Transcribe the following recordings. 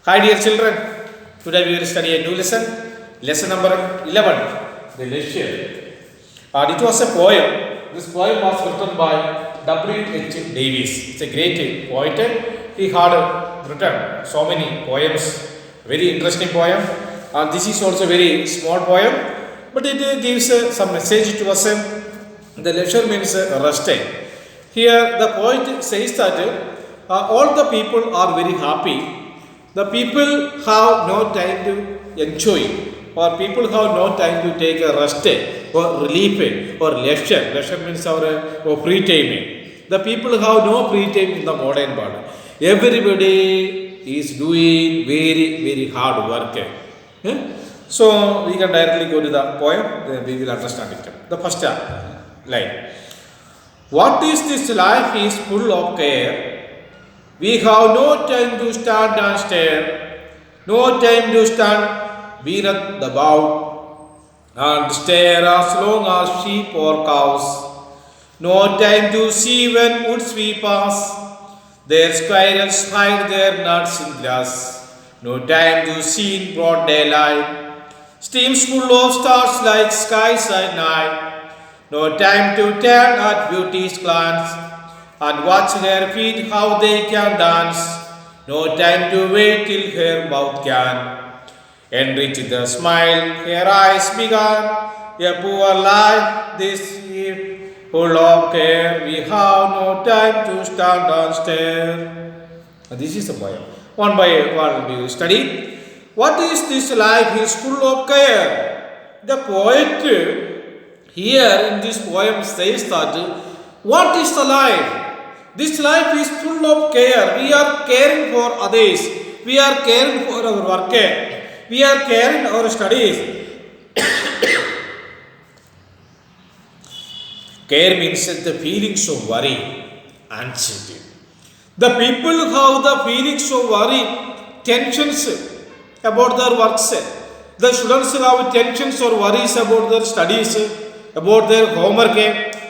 Hi dear children, today we will study a new lesson number 11, the leisure. And it was a poem. This poem was written by W.H. Davies. It's a great poet. He had written so many poems, very interesting poem. And this is also a very small poem, but it gives some message to us. The leisure means rest. Here the poet says that all the people are very happy. The people have no time to enjoy, or people have no time to take a rest or relief or leisure. Leisure means our free time. The people have no free time in the modern world. Everybody is doing very hard work. So we can directly go to the poem, then we will understand it. The first line. What is this life is full of care. We have no time to stand and stare, no time to stand beneath the bough and stare as long as sheep or cows. No time to see when woods we pass, their squirrels hide their nuts in grass. No time to see in broad daylight, streams full of stars like skies at night. No time to turn at beauty's glance and watch her feet how they can dance. No time to wait till her mouth can enrich the smile her eyes began. A poor life this is full of care. We have no time to stand and stare. This is the poem. One by one we will study. What is this life is full of care? The poet here in this poem says that what is the life? This life is full of care. We are caring for others. We are caring for our work. We are caring our studies. Care means the feelings of worry, anxiety. The people have the feelings of worry, tensions about their works. The students have tensions or worries about their studies, about their homework,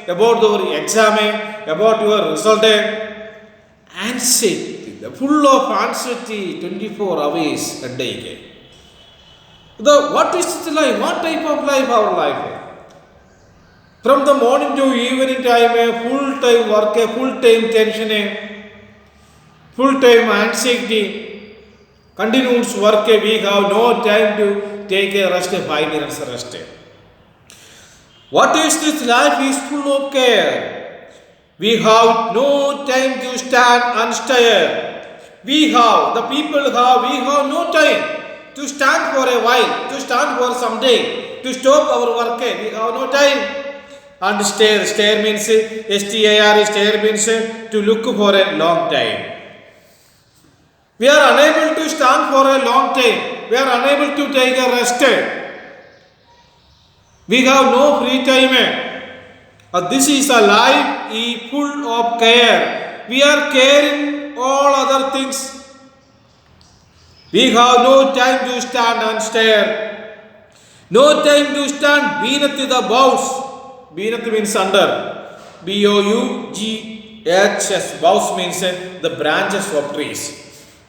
about their exam, about your result. Anxiety, full of anxiety 24 hours a day. What is the life? What type of life our life? From the morning to evening time, full time work, full time tension, full time anxiety, continuous work. We have no time to take a rest, 5 minutes rest. What is this life is full of care. We have no time to stand and stare. We have no time to stand for a while, to stand for some day, to stop our work. We have no time. And stare. Stare means S-T-A-R, stare means to look for a long time. We are unable to stand for a long time. We are unable to take a rest. We have no free time. This is a life full of care. We are caring all other things. We have no time to stand and stare. No time to stand beneath the boughs. Beneath means under. B-O-U-G-H-S. Boughs means the branches of trees.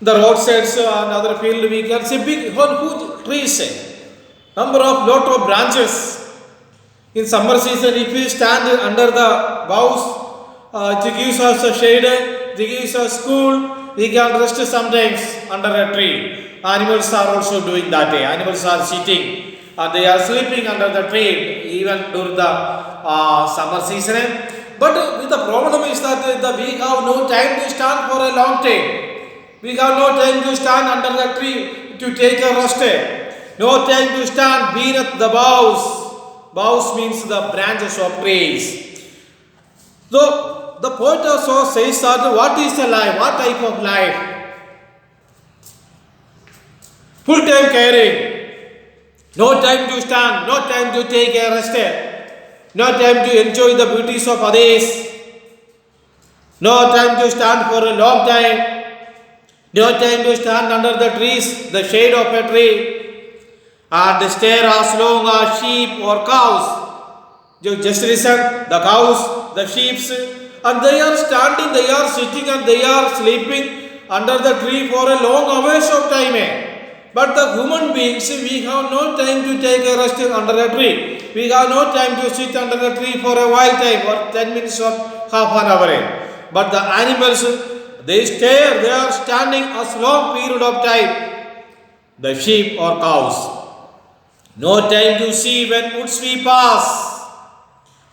The roadsides and other field we can see big huge trees. Lot of branches. In summer season, if we stand under the boughs, it gives us a shade, it gives us cool, we can rest sometimes under a tree. Animals are also doing that. Animals are sitting and they are sleeping under the tree even during the summer season. But the problem is that we have no time to stand for a long time. We have no time to stand under the tree to take a rest. No time to stand beneath the boughs. Boughs means the branches of trees. So the poet also says that what is the life? What type of life? Full time caring. No time to stand. No time to take a rest. No time to enjoy the beauties of others. No time to stand for a long time. No time to stand under the trees, the shade of a tree, and stare as long as sheep or cows. Just listen, the cows, the sheep, and they are standing, they are sitting, and they are sleeping, under the tree for a long hours of time. But the human beings, we have no time to take a rest under a tree. We have no time to sit under the tree for a while time or 10 minutes or half an hour. But the animals, they are standing a long period of time. The sheep or cows. No time to see when woods we pass.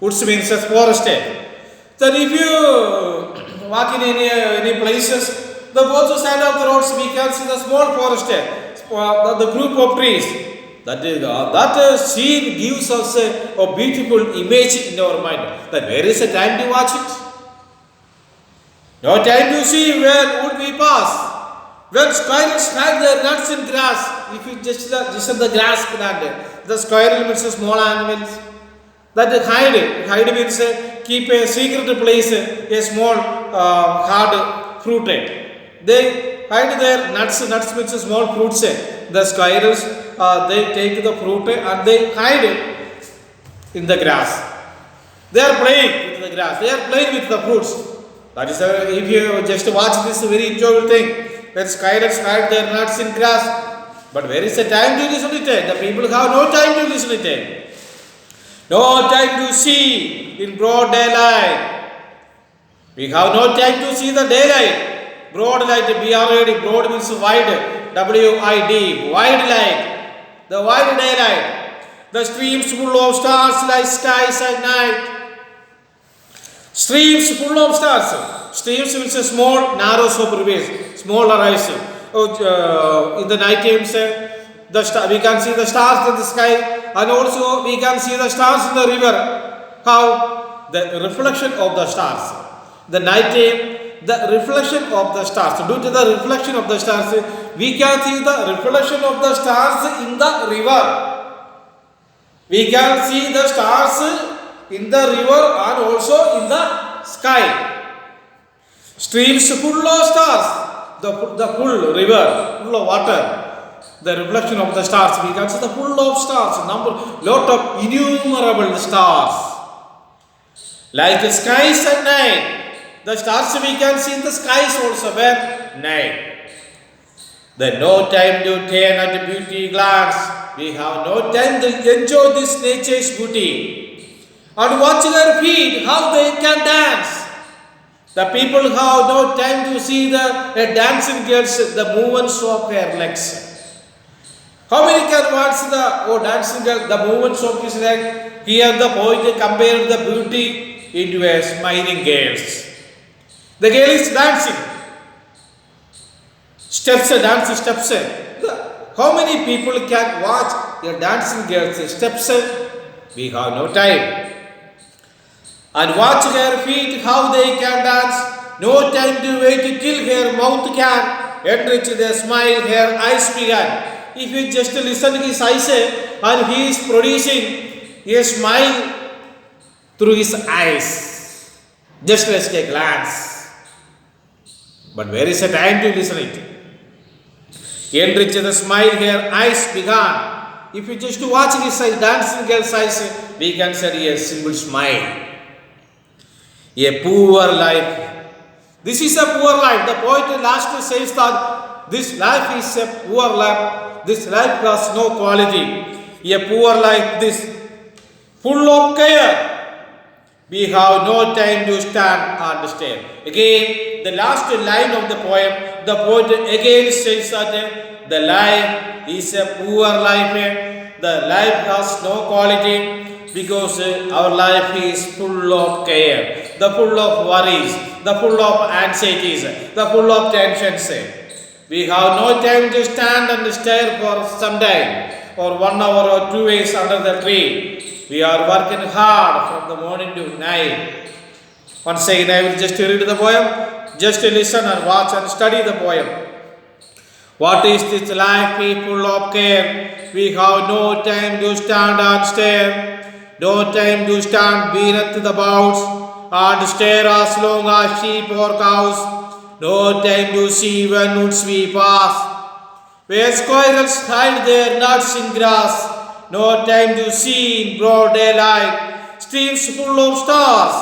Woods means a forest. Then if you walk in any places, the both side of the roads we can see the small forest, the group of trees. That scene gives us a beautiful image in our mind. That where is the time to watch it? No time to see where would we pass. When squirrels hide their nuts in grass, if you just the grass plant, the squirrel means small animals. That hide means keep a secret place, a small hard fruit. They hide their nuts means small fruits. The squirrels, they take the fruit and they hide it in the grass. They are playing with the grass, they are playing with the fruits. That is, if you just watch this very enjoyable thing, where squirrels hide their nuts in grass. But where is the time to listen to it? The people have no time to listen to it. No time to see in broad daylight. We have no time to see the daylight. Broad light, B-R-A-D, broad means wide, W-I-D, wide light. The wide daylight. The streams full of stars like skies at night. Streams full of stars. Streams means a small, narrow soap waves, smaller eyes. In the night times, we can see the stars in the sky, and also we can see the stars in the river. How? The reflection of the stars. The night time, the reflection of the stars. Due to the reflection of the stars, we can see the reflection of the stars in the river. We can see the stars in the river and also in the sky. Streams full of stars, the full river, full of water. The reflection of the stars, we can see the full of stars, lot of innumerable stars. Like the skies at night, the stars we can see in the skies also where night. Then no time to turn at the beauty glance. We have no time to enjoy this nature's beauty. And watch their feet, how they can dance. The people have no time to see the dancing girls, the movements of their legs. How many can watch the dancing girl, the movements of his leg? Here the poet compared the beauty into a smiling girls. The girl is dancing. Dancing steps. How many people can watch a dancing girl's steps? We have no time. And watch her feet, how they can dance. No time to wait till her mouth can enrich the smile, her eyes began. If you just listen to his eyes, and he is producing a smile through his eyes, just as a glance. But where is the time to listen it? Enrich the smile, her eyes began. If you just watch his eyes, dancing girl's eyes, we can say a simple smile. A poor life. This is a poor life. The poet last says that this life is a poor life. This life has no quality. A poor life, this full of care. We have no time to stand and stare. Again, the last line of the poem, the poet again says that the life is a poor life. The life has no quality. Because our life is full of care, the full of worries, the full of anxieties, the full of tensions. We have no time to stand and stare for some time or 1 hour or 2 hours under the tree. We are working hard from the morning to night. Once again, I will just read the poem. Just listen and watch and study the poem. What is this life full of care? We have no time to stand and stare. No time to stand beneath the boughs and stare as long as sheep or cows. No time to see when woods we pass, where squirrels hide their nuts in grass. No time to see in broad daylight, streams full of stars,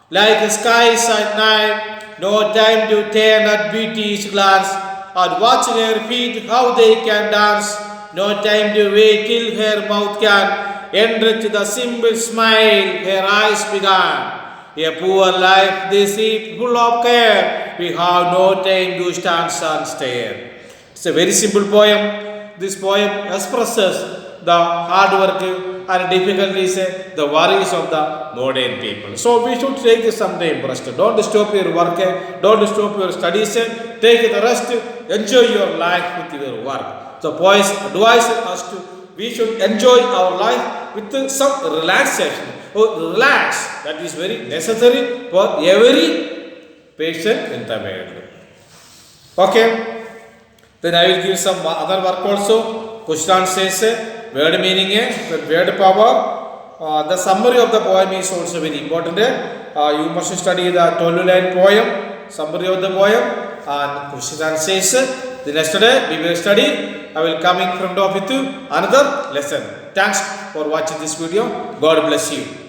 like skies at night. no time to turn at beauty's glance, or watch her feet how they can dance, no time to wait till her mouth can enrich the simple smile her eyes began. A poor life this is full of care, we have no time to stand and stare. It's a very simple poem. This poem expresses the hard work and difficulties, the worries of the modern people. So we should take some time rest. Don't stop your work, don't stop your studies, take the rest, enjoy your life with your work. So poets advise us to, we should enjoy our life with some relaxation. Relax, that is very necessary for every patient in the world. Okay, then I will give some other work also. Question answers, word meaning, word power. The summary of the poem is also very important. You must study the 12-line poem, summary of the poem, and question answers. The next day we will study. I will come in front of you to another lesson. Thanks for watching this video. God bless you.